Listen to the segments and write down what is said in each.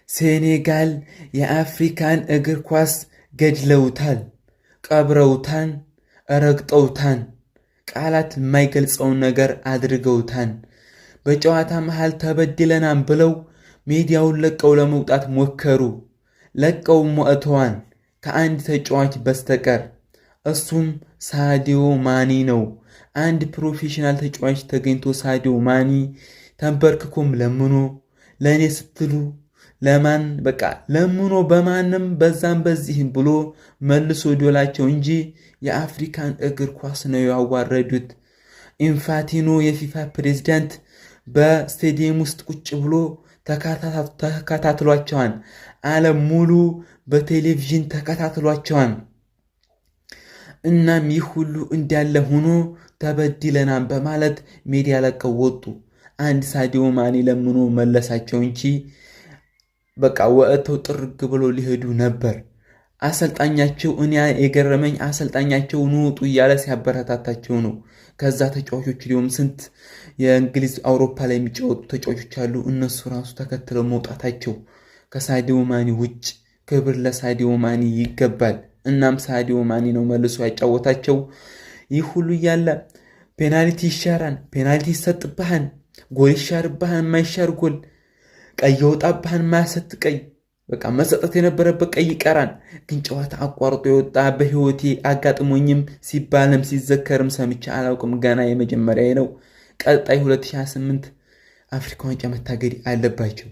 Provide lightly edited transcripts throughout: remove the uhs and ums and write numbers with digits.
ሴኔጋል የአፍሪካን እግር ኳስ ገድለውታል፣ ቀብረውታን፣ ረግጠውታን፣ ቃላት የማይገልጸውን ነገር አድርገውታን። በጨዋታ መሃል ተበድለናን ብለው ሜዲያውን ለቀው ለመውጣት ሞከሩ። ለቀው ሞተዋን ከአንድ ተጫዋች በስተቀር እሱም ሳዲዮ ማኒ ነው። አንድ ፕሮፌሽናል ተጫዋች ተገኝቶ ሳዲዮ ማኒ ተንበርክኮም ለምኖ ለኔ ስትሉ ለማን በቃ ለምኖ በማንም በዛም በዚህም ብሎ መልሶ ዶላቸው እንጂ የአፍሪካን እግር ኳስ ነው ያዋረዱት። ኢንፋንቲኖ የፊፋ ፕሬዝዳንት በስቴዲየም ውስጥ ቁጭ ብሎ ተከታትሏቸዋል። ዓለም ሙሉ በቴሌቪዥን ተከታትሏቸዋል። እናም ይህ ሁሉ እንዳለ ሆኖ ተበድለናል በማለት ሚዲያ ለቀው ወጡ። አንድ ሳዲዮ ማኒ ለምኖ መለሳቸው እንጂ በቃ ወጥተው ጥርግ ብሎ ሊሄዱ ነበር። አሰልጣኛቸው እኔ የገረመኝ አሰልጣኛቸው ንውጡ እያለ ሲያበረታታቸው ነው። ከዛ ተጫዋቾች ሊሆም ስንት የእንግሊዝ አውሮፓ ላይ የሚጫወቱ ተጫዋቾች አሉ። እነሱ ራሱ ተከትለው መውጣታቸው ከሳዲዮ ማኒ ውጭ ክብር ለሳዲዮ ማኒ ይገባል። እናም ሳዲዮ ማኒ ነው መልሶ ያጫወታቸው። ይህ ሁሉ እያለ ፔናልቲ ይሻራል፣ ፔናልቲ ይሰጥብሃል፣ ጎል ይሻርብሃል፣ የማይሻር ጎል፣ ቀይ ይወጣብሃል፣ ማያሰጥ ቀይ በቃ መሰጠት የነበረበት ቀይ ይቀራል። ግን ጨዋታ አቋርጦ የወጣ በህይወቴ አጋጥሞኝም ሲባልም ሲዘከርም ሰምቼ አላውቅም። ገና የመጀመሪያ ነው። ቀጣይ 2028 አፍሪካ ዋንጫ መታገድ አለባቸው።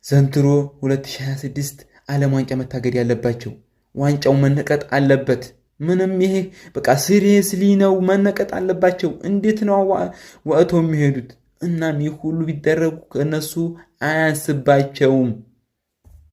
ዘንድሮ 2026 ዓለም ዋንጫ መታገድ ያለባቸው። ዋንጫው መነቀጥ አለበት። ምንም ይሄ በቃ ሲሪየስሊ ነው መነቀጥ አለባቸው። እንዴት ነው ወጥተው የሚሄዱት? እናም ይህ ሁሉ ቢደረጉ ከነሱ አያንስባቸውም።